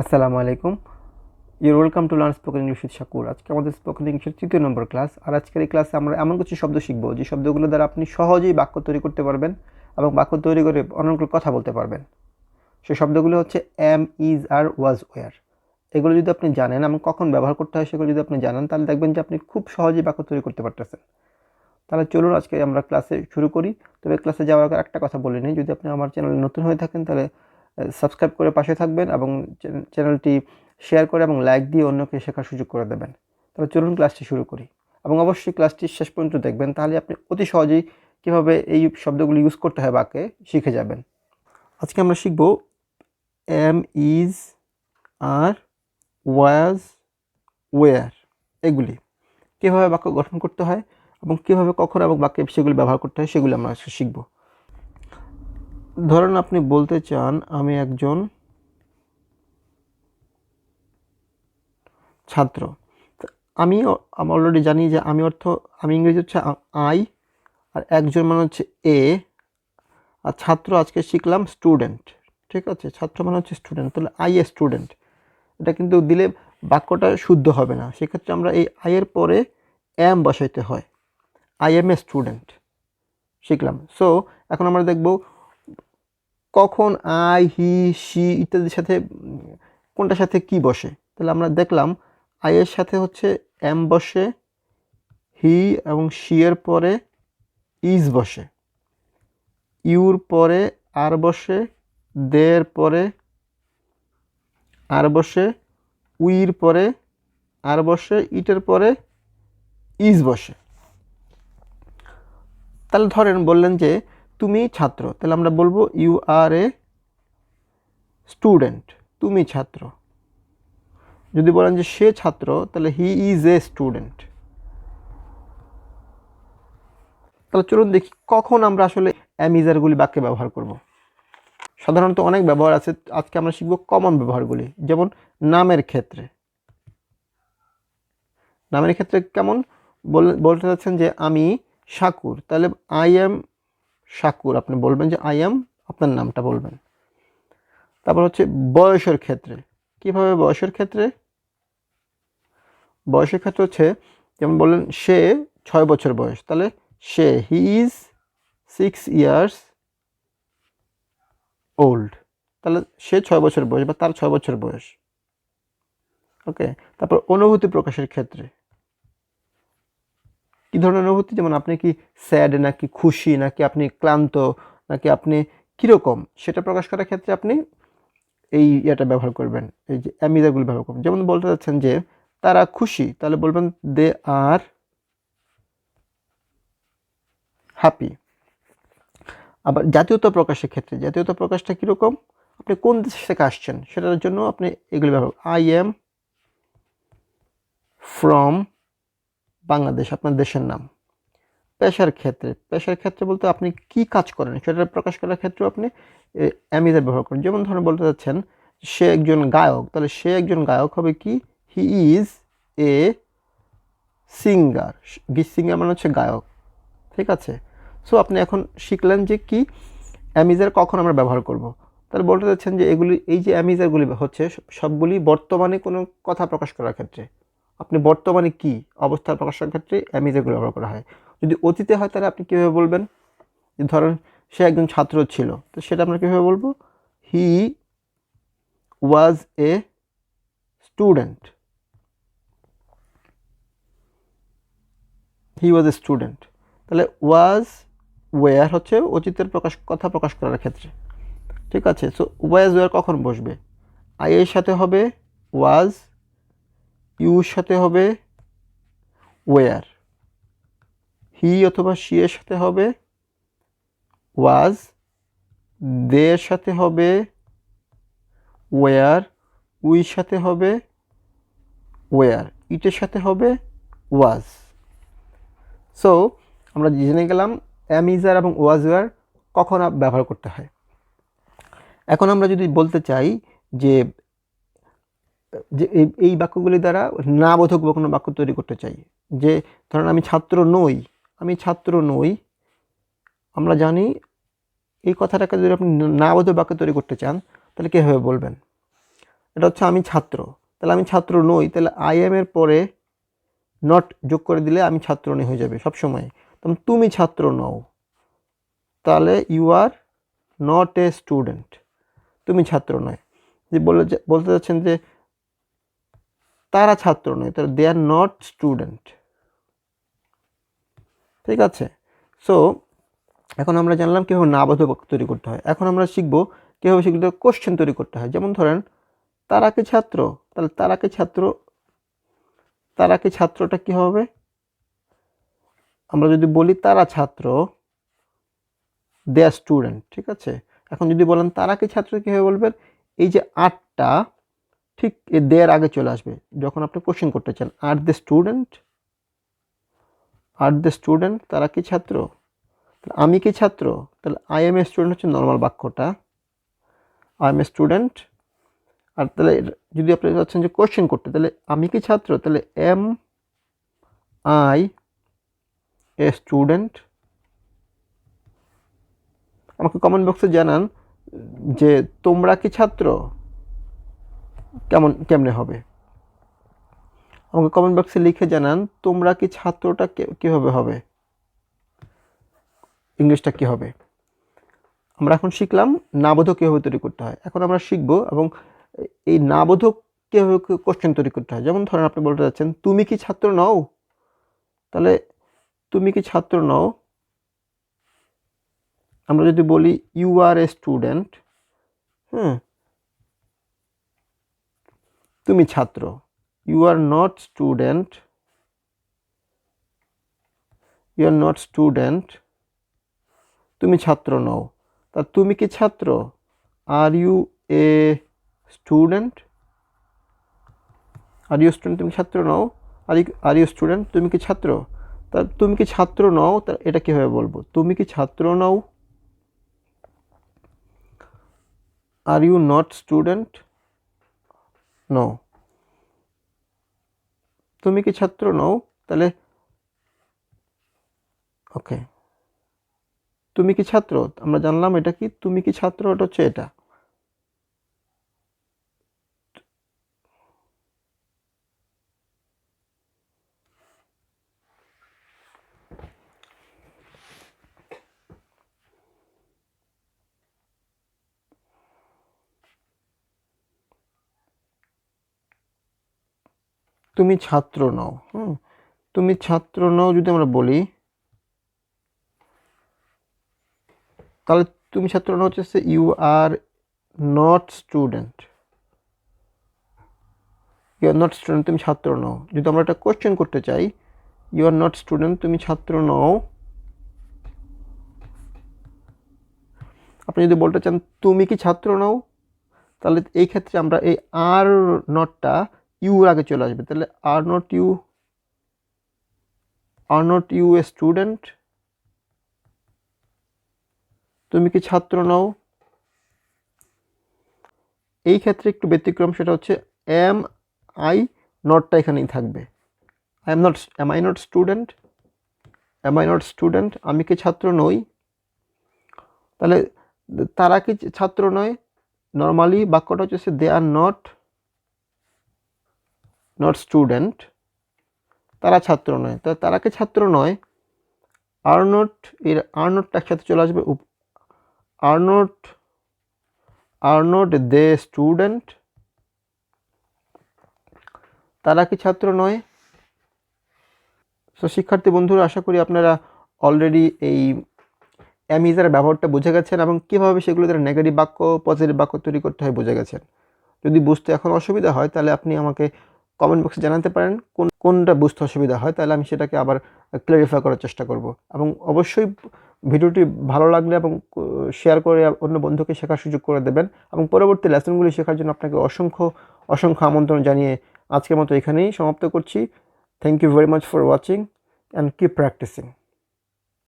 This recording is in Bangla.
আসসালামু আলাইকুম। Your welcome to learn spoken English with Shakur. আজকে আমাদের স্পোকেন ইংলিশের ৩য় নম্বর ক্লাস। আর আজকের এই ক্লাসে আমরা এমন কিছু শব্দ শিখব যে শব্দগুলো দ্বারা আপনি সহজেই বাক্য তৈরি করতে পারবেন এবং বাক্য তৈরি করে অনেকগুলো কথা বলতে পারবেন। সেই শব্দগুলো হচ্ছে am, is, are, was, were. এগুলো যদি আপনি জানেন এবং কখন ব্যবহার করতে হয় সেগুলো যদি আপনি জানেন, তাহলে দেখবেন যে আপনি খুব সহজেই বাক্য তৈরি করতে পারতেছেন। তাহলে চলুন আজকে আমরা ক্লাসে শুরু করি। তবে ক্লাসে যাওয়ার আগে একটা কথা বলে নিই, যদি আপনি আমার চ্যানেলে নতুন হয়ে থাকেন তাহলে সাবস্ক্রাইব করে পাশে থাকবেন এবং চ্যানেলটি শেয়ার করে এবং লাইক দিয়ে অন্যকে শেখার সুযোগ করে দেবেন। তাহলে চলুন ক্লাসটি শুরু করি এবং অবশ্যই ক্লাসটি শেষ পর্যন্ত দেখবেন, তাহলে আপনি অতি সহজেই কীভাবে এই শব্দগুলি ইউজ করতে হয় বাক্যে শিখে যাবেন। আজকে আমরা শিখব am, is, are, was, were এগুলি কীভাবে বাক্য গঠন করতে হয় এবং কীভাবে কখন এবং বাক্যে সেগুলি ব্যবহার করতে হয় সেগুলি আমরা শিখব। ধরুন আপনি বলতে চান আমি একজন ছাত্র। আমি অলরেডি জানি যে আমি আমি ইংরেজি হচ্ছে আই, আর একজন মানে হচ্ছে এ, আর ছাত্র আজকে শিখলাম স্টুডেন্ট। ঠিক আছে, ছাত্র মানে হচ্ছে স্টুডেন্ট, তাহলে আই এ স্টুডেন্ট। এটা কিন্তু দিলে বাক্যটা শুদ্ধ হবে না, সেক্ষেত্রে আমরা এই আইয়ের পরে এম বসাইতে হয়। আই এম এ স্টুডেন্ট শিখলাম। সো এখন আমরা দেখব কখন আই, হি, শি ইত্যাদির সাথে কোনটার সাথে কি বসে। তাহলে আমরা দেখলাম আইয়ের সাথে হচ্ছে এম বসে, হি এবং শি এর পরে ইজ বসে, ইউর পরে আর বসে, দের পরে আর বসে, উইর পরে আর বসে, ইটের পরে ইজ বসে। তাহলে ধরেন বললেন যে তুমি ছাত্র, তাহলে আমরা বলবো ইউ আর এ স্টুডেন্ট, তুমি ছাত্র। যদি বলেন যে সে ছাত্র, তাহলে হি ইজ এ স্টুডেন্ট। তাহলে চলুন দেখি কখন আমরা আসলে অ্যামিজারগুলি বাক্যে ব্যবহার করব। সাধারণত অনেক ব্যবহার আছে, আজকে আমরা শিখব কমন ব্যবহারগুলি। যেমন নামের ক্ষেত্রে। নামের ক্ষেত্রে কেমন বলতে চাচ্ছেন যে আমি শাকুর, তাহলে আই এম শাকুর আপনি বলবেন যে আই এম, আপনার নামটা বলবেন। তারপর হচ্ছে বয়সের ক্ষেত্রে। কিভাবে বয়সের ক্ষেত্রে? বয়সের ক্ষেত্রে হচ্ছে যেমন বললেন সে 6 বছর বয়স, তাহলে সে হি ইজ 6 ইয়ার্স ওল্ড, তাহলে সে 6 বছর বয়স বা তার 6 বছর বয়স। ওকে। তারপর অনুভূতি প্রকাশের ক্ষেত্রে কী ধরনের অনুভূতি, যেমন আপনি কি স্যাড নাকি খুশি, নাকি আপনি ক্লান্ত, নাকি আপনি কীরকম, সেটা প্রকাশ করার ক্ষেত্রে আপনি এই ইয়েটা ব্যবহার করবেন, এই যে অ্যামিজারগুলো ব্যবহার করবেন। যেমন বলতে চাচ্ছেন যে তারা খুশি, তাহলে বলবেন দে আর হ্যাপি। আবার জাতীয়তা প্রকাশের ক্ষেত্রে, জাতীয়তা প্রকাশটা কীরকম, আপনি কোন দেশ থেকে আসছেন সেটার জন্য আপনি এগুলি ব্যবহার, আই এম ফ্রম বাংলাদেশ, আপনার দেশের নাম। পেশার ক্ষেত্রে, পেশার ক্ষেত্রে বলতে আপনি কি কাজ করেন সেটা প্রকাশ করার ক্ষেত্রেও আপনি অ্যামিজার ব্যবহার করেন। যেমন ধরুন বলতে চাচ্ছেন সে একজন গায়ক, তাহলে সে একজন গায়ক হবে কি, he is a singer. Singer মানে হচ্ছে গায়ক। ঠিক আছে। সো আপনি এখন শিখলেন যে কি অ্যামিজার কখন আমরা ব্যবহার করব। তাহলে বলতে চাচ্ছেন যে এগুলি, এই যে অ্যামিজারগুলি হচ্ছে সবগুলি বর্তমানে কোনো কথা প্রকাশ করার ক্ষেত্রে, আপনি বর্তমানে কি অবস্থার প্রকাশের ক্ষেত্রে অ্যামিজারগুলো ব্যবহার করা হয়। যদি অতীতে হয় তাহলে আপনি কীভাবে বলবেন, ধরেন সে একজন ছাত্র ছিল, তো সেটা আমরা কীভাবে বলবো, হি ওয়াজ a student, he was a student. তাহলে ওয়াজ ওয়ার হচ্ছে অতীতের কথা প্রকাশ করার ক্ষেত্রে। ঠিক আছে। সো ওয়াজ ওয়ার কখন বসবে, আই এর সাথে হবে ওয়াজ, ইউর সাথে হবে ওয়ার, হি অথবা শি এর সাথে হবে ওয়াজ, দের সাথে হবে ওয়ার, উইর সাথে হবে ওয়ার, ইটের সাথে হবে ওয়াজ। সো আমরা জেনে গেলাম অ্যামিজার এবং ওয়াজ ওয়ার কখন ব্যবহার করতে হয়। এখন আমরা যদি বলতে চাই যে যে এই বাক্যগুলি দ্বারা না বোধক কোনো বাক্য তৈরি করতে চাই, যে ধরেন আমি ছাত্র নই, আমি ছাত্র নই, আমরা জানি এই কথাটাকে যদি আপনি না বোধক বাক্য তৈরি করতে চান তাহলে কীভাবে বলবেন। এটা হচ্ছে আমি ছাত্র, তাহলে আমি ছাত্র নই, তাহলে আই এম এর পরে নট যোগ করে দিলে আমি ছাত্র নই হয়ে যাবে সবসময়। তখন তুমি ছাত্র নও, তাহলে you are not a student, তুমি ছাত্র নয়। যে বলতে চাচ্ছেন যে তারা ছাত্র নয়, তাহলে দে আর নট স্টুডেন্ট। ঠিক আছে, সো এখন আমরা জানলাম কীভাবে নাবোধক বাক্য তৈরি করতে হয়। এখন আমরা শিখবো কীভাবে সেগুলো কোশ্চেন তৈরি করতে হয়। যেমন ধরেন তারা কি ছাত্র, তাহলে তারা কি ছাত্র, তারা কি ছাত্রটা কি হবে, আমরা যদি বলি তারা ছাত্র, দে আর স্টুডেন্ট। ঠিক আছে, এখন যদি বলেন তারা কি ছাত্র, কীভাবে বলবেন, এই যে আটটা ঠিক দেয়ার আগে চলে আসবে যখন আপনি কোশ্চেন করতে চান। Are the student, are the student, তারা কি ছাত্র, আমি কি ছাত্র, তাহলে আই এম এ স্টুডেন্ট হচ্ছে নর্মাল বাক্যটা, আই এম এ স্টুডেন্ট। আর তাহলে যদি আপনি চাচ্ছেন যে কোশ্চেন করতে, তাহলে আমি কি ছাত্র, তাহলে এম আই এ স্টুডেন্ট। আমাকে কমেন্ট বক্সে জানান যে তোমরা কি ছাত্র কেমনে হবে। আমাকে কমেন্ট বক্সে লিখে জানান তোমরা কি ছাত্রটা কীভাবে হবে, ইংলিশটা কী হবে। আমরা এখন শিখলাম নাবোধক কীভাবে তৈরি করতে হয়। এখন আমরা শিখব এবং এই নাবোধক কীভাবে কোশ্চেন তৈরি করতে হয়। যেমন ধরেন আপনি বলতে যাচ্ছেন তুমি কি ছাত্র নও, তাহলে তুমি কি ছাত্র নও, আমরা যদি বলি ইউ আর এ স্টুডেন্ট, হ্যাঁ, তুমি ছাত্র, you are not student, you are not student, তুমি ছাত্র নও। তা তুমি কি ছাত্র, are you a student, are you student, তুমি ছাত্র নও, আর ইউ স্টুডেন্ট, তুমি কি ছাত্র। তা তুমি কি ছাত্র নও, তা এটা কীভাবে বলবো, তুমি কি ছাত্র নও, are you not student, no, তুমি কি ছাত্র নও, তাহলে ওকে, তুমি কি ছাত্র, আমরা জানলাম এটা কি, তুমি কি ছাত্র, এটা হচ্ছে এটা। তুমি ছাত্র নও, তুমি ছাত্র নও যদি আমরা বলি, তাহলে তুমি ছাত্র নও হচ্ছে you are not student, you are not student, তুমি ছাত্র নও। যদি আমরা একটা কোশ্চেন করতে চাই, ইউ আর নট স্টুডেন্ট, তুমি ছাত্র নও। আপনি যদি বলতে চান তুমি কি ছাত্র নও, তাহলে এই ক্ষেত্রে আমরা এই আর নটটা ইউর আগে চলে আসবে, তাহলে are not you a student, তুমি কি ছাত্র নও। এই ক্ষেত্রে একটু ব্যতিক্রম, সেটা হচ্ছে এম আই নটটা এখানেই থাকবে, am I not student, am I not student, আমি কি ছাত্র নই। তাহলে তারা কি ছাত্র নয়, নর্মালি বাক্যটা হচ্ছে দে আর নট স্টুডেন্ট, তারা ছাত্র নয়। তারা কি ছাত্র নয়, আর নট, এর আর নটটা একসাথে চলে আসবে, আর নট দে স্টুডেন্ট, তারা কি ছাত্র নয়। তো শিক্ষার্থী বন্ধুরা, আশা করি আপনারা অলরেডি এই অ্যামিজার ব্যবহারটা বুঝে গেছেন এবং কীভাবে সেগুলো দ্বারা নেগেটিভ বাক্য পজিটিভ বাক্য তৈরি করতে হয় বুঝে গেছেন। যদি বুঝতে এখন অসুবিধা হয় তাহলে আপনি আমাকে কমেন্ট বক্সে জানাতে পারেন কোনটা বুঝতে অসুবিধা হয়, তাহলে আমি সেটাকে আবার ক্লারিফাই করার চেষ্টা করব। এবং অবশ্যই ভিডিওটি ভালো লাগলে এবং শেয়ার করে অন্য বন্ধুকে শেখার সুযোগ করে দেবেন এবং পরবর্তী লেসনগুলি শেখার জন্য আপনাকে অসংখ্য আমন্ত্রণ জানিয়ে আজকের মতো এখানেই সমাপ্ত করছি। Thank you very much for watching and keep practising.